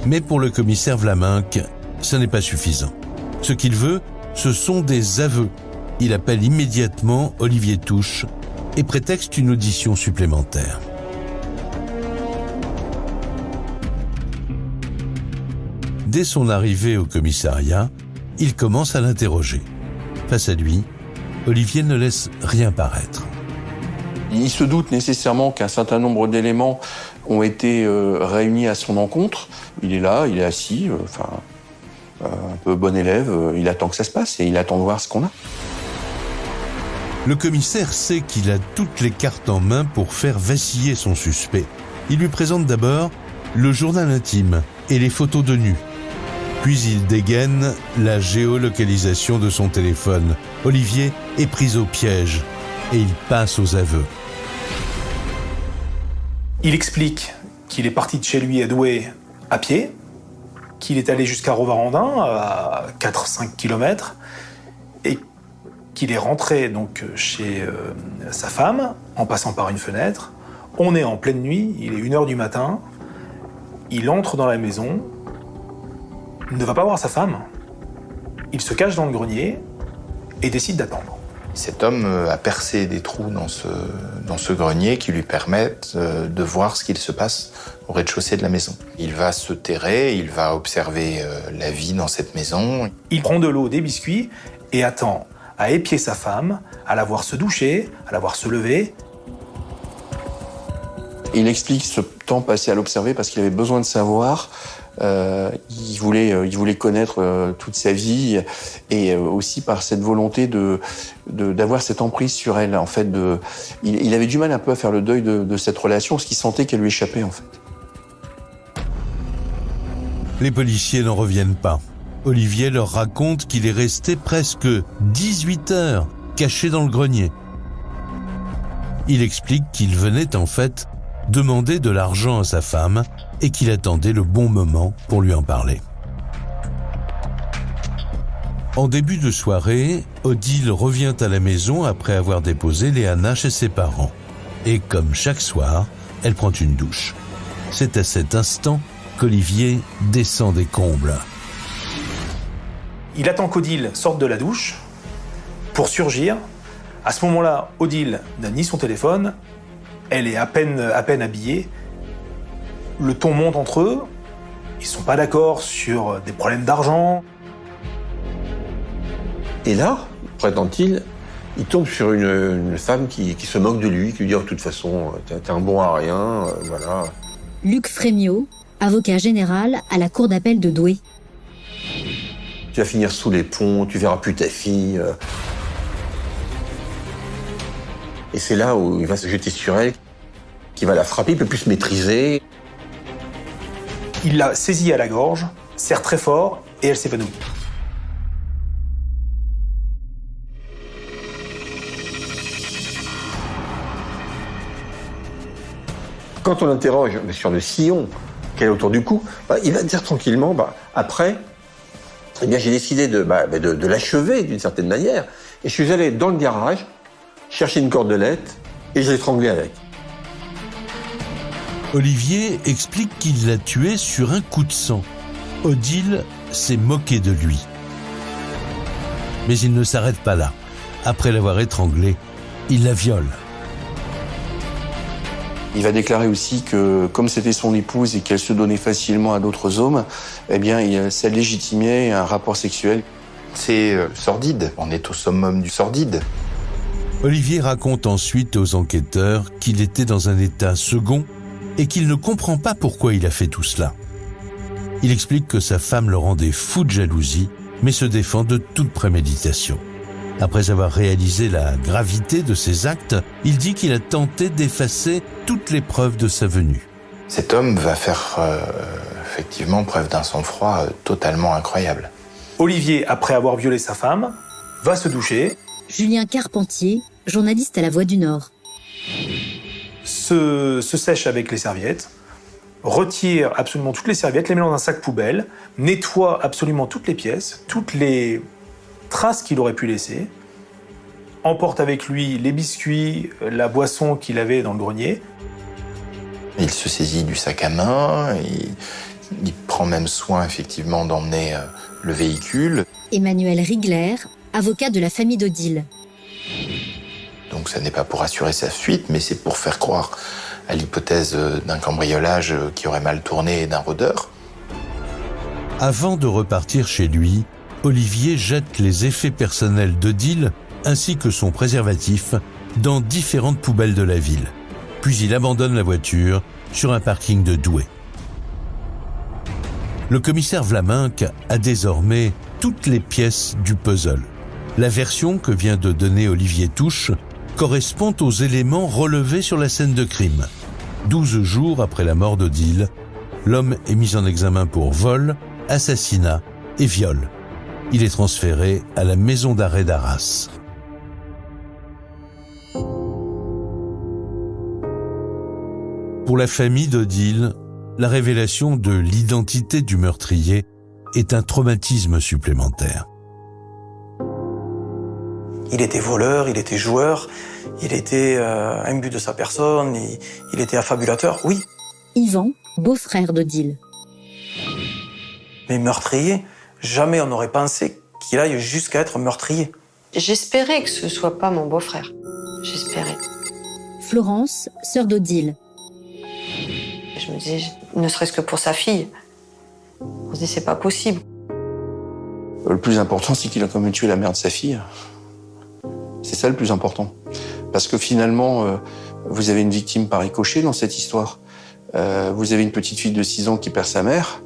Mais pour le commissaire Vlaminck, ce n'est pas suffisant. Ce qu'il veut, ce sont des aveux. il appelle immédiatement Olivier Touche et prétexte une audition supplémentaire. Dès son arrivée au commissariat, il commence à l'interroger. Face à lui, Olivier ne laisse rien paraître. Il se doute nécessairement qu'un certain nombre d'éléments ont été réunis à son encontre. Il est là, il est assis, un peu bon élève, il attend que ça se passe et il attend de voir ce qu'on a. Le commissaire sait qu'il a toutes les cartes en main pour faire vaciller son suspect. Il lui présente d'abord le journal intime et les photos de nu. Puis il dégaine la géolocalisation de son téléphone. Olivier est pris au piège et il passe aux aveux. Il explique qu'il est parti de chez lui à Douai à pied, qu'il est allé jusqu'à Rovarandin, à 4-5 km, et qu'il est rentré donc chez sa femme en passant par une fenêtre. On est en pleine nuit, il est 1h du matin, il entre dans la maison, il ne va pas voir sa femme, il se cache dans le grenier et décide d'attendre. Cet homme a percé des trous dans ce grenier qui lui permettent de voir ce qu'il se passe au rez-de-chaussée de la maison. Il va se terrer, il va observer la vie dans cette maison. Il prend de l'eau, des biscuits et attend à épier sa femme, à la voir se doucher, à la voir se lever. Il explique ce temps passé à l'observer parce qu'il avait besoin de savoir. Il voulait connaître toute sa vie et aussi par cette volonté d'avoir cette emprise sur elle. En fait, il avait du mal un peu à faire le deuil de cette relation parce qu'il sentait qu'elle lui échappait en fait. Les policiers n'en reviennent pas. Olivier leur raconte qu'il est resté presque 18 heures caché dans le grenier. Il explique qu'il venait en fait demander de l'argent à sa femme et qu'il attendait le bon moment pour lui en parler. En début de soirée, Odile revient à la maison après avoir déposé Léana chez ses parents. Et comme chaque soir, elle prend une douche. C'est à cet instant qu'Olivier descend des combles. Il attend qu'Odile sorte de la douche pour surgir. À ce moment-là, Odile n'a ni son téléphone, elle est à peine habillée. Le ton monte entre eux, ils sont pas d'accord sur des problèmes d'argent. Et là, prétend-il, il tombe sur une femme qui se moque de lui, qui lui dit « de toute façon, t'es un bon à rien, voilà ». Luc Frémiot, avocat général à la cour d'appel de Douai. Tu vas finir sous les ponts, tu verras plus ta fille. Et c'est là où il va se jeter sur elle, qu'il va la frapper, il peut plus se maîtriser. Il l'a saisie à la gorge, serre très fort et elle s'évanouit. Quand on l'interroge sur le sillon qu'elle a autour du cou, il va dire tranquillement, après, eh bien, j'ai décidé de l'achever d'une certaine manière. Et je suis allé dans le garage, chercher une cordelette et je l'ai étranglée avec. Olivier explique qu'il l'a tuée sur un coup de sang. Odile s'est moquée de lui. Mais il ne s'arrête pas là. Après l'avoir étranglée, il la viole. Il va déclarer aussi que, comme c'était son épouse et qu'elle se donnait facilement à d'autres hommes, eh bien, ça légitimait un rapport sexuel. C'est sordide. On est au summum du sordide. Olivier raconte ensuite aux enquêteurs qu'il était dans un état second et qu'il ne comprend pas pourquoi il a fait tout cela. Il explique que sa femme le rendait fou de jalousie, mais se défend de toute préméditation. Après avoir réalisé la gravité de ses actes, il dit qu'il a tenté d'effacer toutes les preuves de sa venue. Cet homme va faire effectivement preuve d'un sang-froid totalement incroyable. Olivier, après avoir violé sa femme, va se doucher. Julien Carpentier, journaliste à La Voix du Nord. Se sèche avec les serviettes, retire absolument toutes les serviettes, les met dans un sac poubelle, nettoie absolument toutes les pièces, toutes les traces qu'il aurait pu laisser, emporte avec lui les biscuits, la boisson qu'il avait dans le grenier. Il se saisit du sac à main, il prend même soin effectivement d'emmener le véhicule. Emmanuel Rigler, avocat de la famille d'Odile. Donc ça n'est pas pour assurer sa fuite, mais c'est pour faire croire à l'hypothèse d'un cambriolage qui aurait mal tourné et d'un rôdeur. Avant de repartir chez lui, Olivier jette les effets personnels d'Odile ainsi que son préservatif dans différentes poubelles de la ville. Puis il abandonne la voiture sur un parking de Douai. Le commissaire Vlaminck a désormais toutes les pièces du puzzle. La version que vient de donner Olivier Touche correspond aux éléments relevés sur la scène de crime. 12 jours après la mort d'Odile, l'homme est mis en examen pour vol, assassinat et viol. Il est transféré à la maison d'arrêt d'Arras. Pour la famille d'Odile, la révélation de l'identité du meurtrier est un traumatisme supplémentaire. Il était voleur, il était joueur, il était imbu de sa personne, il était affabulateur, oui. Yvan, beau-frère d'Odile. Mais meurtrier, jamais on n'aurait pensé qu'il aille jusqu'à être meurtrier. J'espérais que ce soit pas mon beau-frère. J'espérais. Florence, sœur d'Odile. Je me disais, ne serait-ce que pour sa fille, on se dit c'est pas possible. Le plus important, c'est qu'il a quand même tué la mère de sa fille. C'est ça le plus important. Parce que finalement, vous avez une victime par ricochet dans cette histoire. Vous avez une petite fille de 6 ans qui perd sa mère,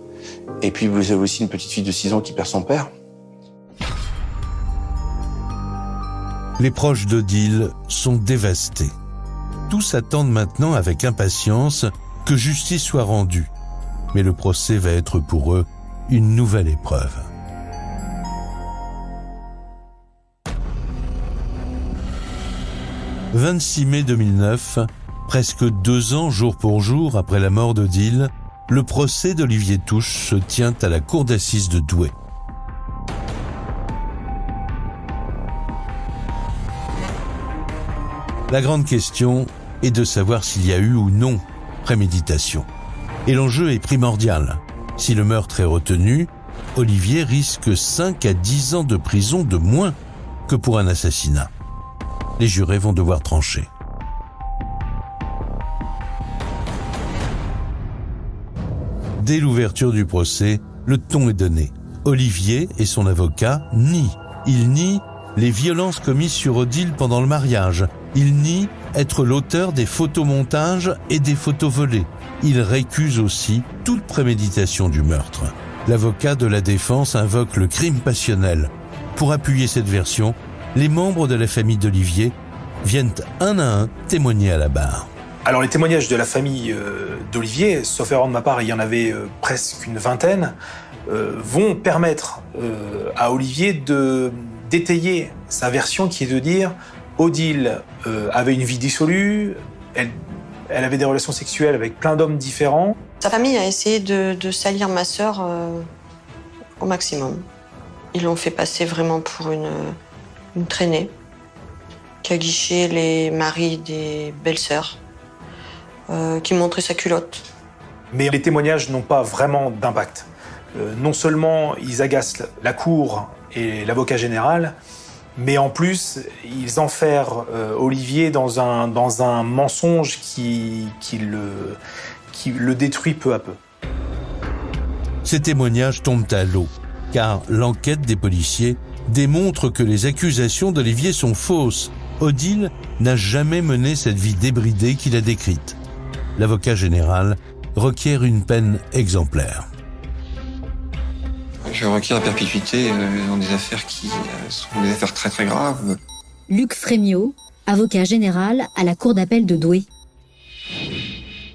et puis vous avez aussi une petite fille de 6 ans qui perd son père. Les proches d'Odile sont dévastés. Tous attendent maintenant avec impatience que justice soit rendue. Mais le procès va être pour eux une nouvelle épreuve. « 26 mai 2009, presque 2 ans jour pour jour après la mort d'Odile, le procès d'Olivier Touche se tient à la cour d'assises de Douai. La grande question est de savoir s'il y a eu ou non préméditation. Et l'enjeu est primordial. Si le meurtre est retenu, Olivier risque 5 à 10 ans de prison de moins que pour un assassinat. Les jurés vont devoir trancher. Dès l'ouverture du procès, le ton est donné. Olivier et son avocat nient. Ils nient les violences commises sur Odile pendant le mariage. Ils nient être l'auteur des photomontages et des photos volées. Ils récusent aussi toute préméditation du meurtre. L'avocat de la défense invoque le crime passionnel. Pour appuyer cette version, les membres de la famille d'Olivier viennent un à un témoigner à la barre. Alors les témoignages de la famille d'Olivier, sauf erreur de ma part, il y en avait presque une vingtaine, vont permettre à Olivier d'étayer sa version qui est de dire Odile avait une vie dissolue, elle avait des relations sexuelles avec plein d'hommes différents. Sa famille a essayé de salir ma sœur au maximum. Ils l'ont fait passer vraiment pour une traînée qui aguichait les maris des belles-sœurs, qui montrait sa culotte. Mais les témoignages n'ont pas vraiment d'impact. Non seulement ils agacent la cour et l'avocat général, mais en plus, ils enferment Olivier dans un mensonge qui le détruit peu à peu. Ces témoignages tombent à l'eau, car l'enquête des policiers démontre que les accusations d'Olivier sont fausses. Odile n'a jamais mené cette vie débridée qu'il a décrite. L'avocat général requiert une peine exemplaire. Je requiers la perpétuité dans des affaires qui sont des affaires très très graves. Luc Frémiot, avocat général à la cour d'appel de Douai.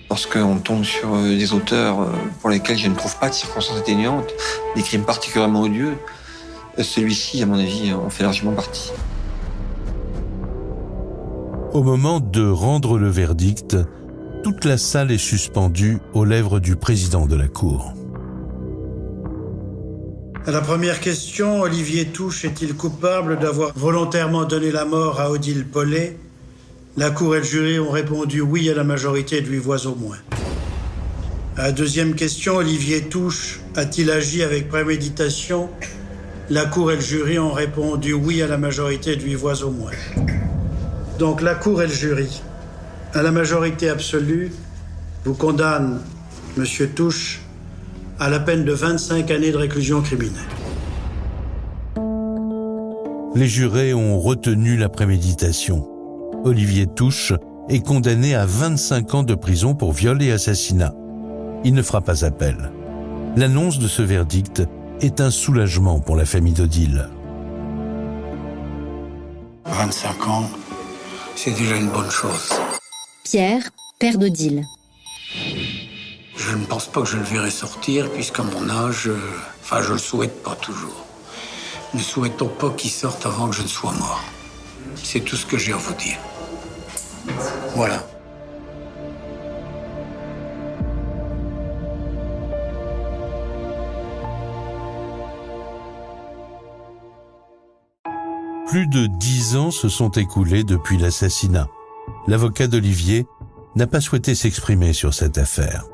Lorsqu'on tombe sur des auteurs pour lesquels je ne trouve pas de circonstances atténuantes, des crimes particulièrement odieux, celui-ci, à mon avis, en fait largement partie. Au moment de rendre le verdict, toute la salle est suspendue aux lèvres du président de la Cour. À la première question, Olivier Touche est-il coupable d'avoir volontairement donné la mort à Odile Pollet? La Cour et le jury ont répondu oui à la majorité de 8 voix au moins. À la deuxième question, Olivier Touche a-t-il agi avec préméditation La Cour et le jury ont répondu oui à la majorité de 8 voix au moins. Donc la Cour et le jury, à la majorité absolue, vous condamnent M. Touche à la peine de 25 années de réclusion criminelle. Les jurés ont retenu la préméditation. Olivier Touche est condamné à 25 ans de prison pour viol et assassinat. Il ne fera pas appel. L'annonce de ce verdict est un soulagement pour la famille d'Odile. 25 ans, c'est déjà une bonne chose. Pierre, père d'Odile. Je ne pense pas que je le verrai sortir, puisqu'à mon âge, je le souhaite pas toujours. Ne souhaitons pas qu'il sorte avant que je ne sois mort. C'est tout ce que j'ai à vous dire. Voilà. Plus de 10 ans se sont écoulés depuis l'assassinat. L'avocat d'Olivier n'a pas souhaité s'exprimer sur cette affaire.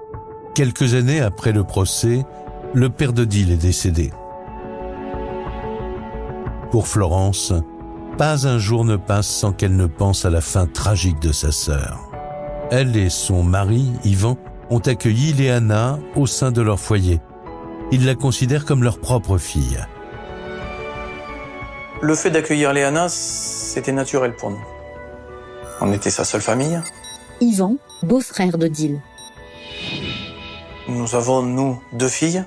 Quelques années après le procès, le père d'Odile est décédé. Pour Florence, pas un jour ne passe sans qu'elle ne pense à la fin tragique de sa sœur. Elle et son mari, Yvan, ont accueilli Léana au sein de leur foyer. Ils la considèrent comme leur propre fille. Le fait d'accueillir Léana, c'était naturel pour nous. On était sa seule famille. Yvan, beau-frère d'Odile. Nous avons, nous, 2 filles.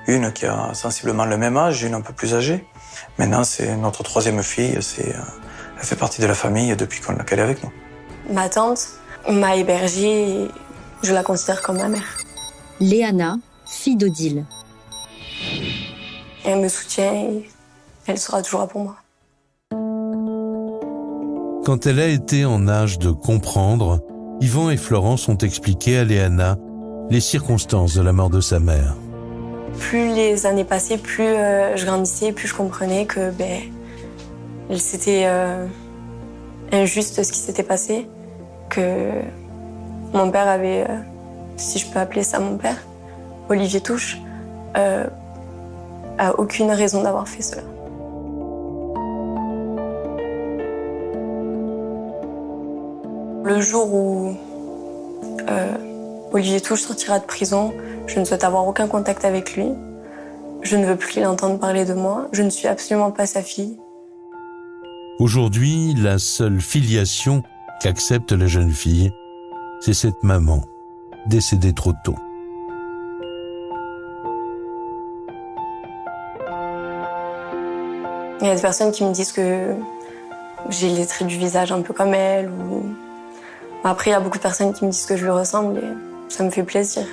Une qui a sensiblement le même âge, une un peu plus âgée. Maintenant, c'est notre 3e fille. Elle fait partie de la famille depuis qu'elle est avec nous. Ma tante m'a hébergée et je la considère comme ma mère. Léana, fille d'Odile. Elle me soutient et elle sera toujours là pour moi. Quand elle a été en âge de comprendre, Yvan et Florence ont expliqué à Léana les circonstances de la mort de sa mère. Plus les années passaient, plus je grandissais, plus je comprenais que c'était injuste ce qui s'était passé, que mon père avait, si je peux appeler ça mon père, Olivier Touche, a aucune raison d'avoir fait cela. Le jour où Olivier Touche sortira de prison, je ne souhaite avoir aucun contact avec lui. Je ne veux plus qu'il entende parler de moi. Je ne suis absolument pas sa fille. Aujourd'hui, la seule filiation qu'accepte la jeune fille, c'est cette maman, décédée trop tôt. Il y a des personnes qui me disent que j'ai les traits du visage un peu comme elle. Après, il y a beaucoup de personnes qui me disent que je lui ressemble et ça me fait plaisir.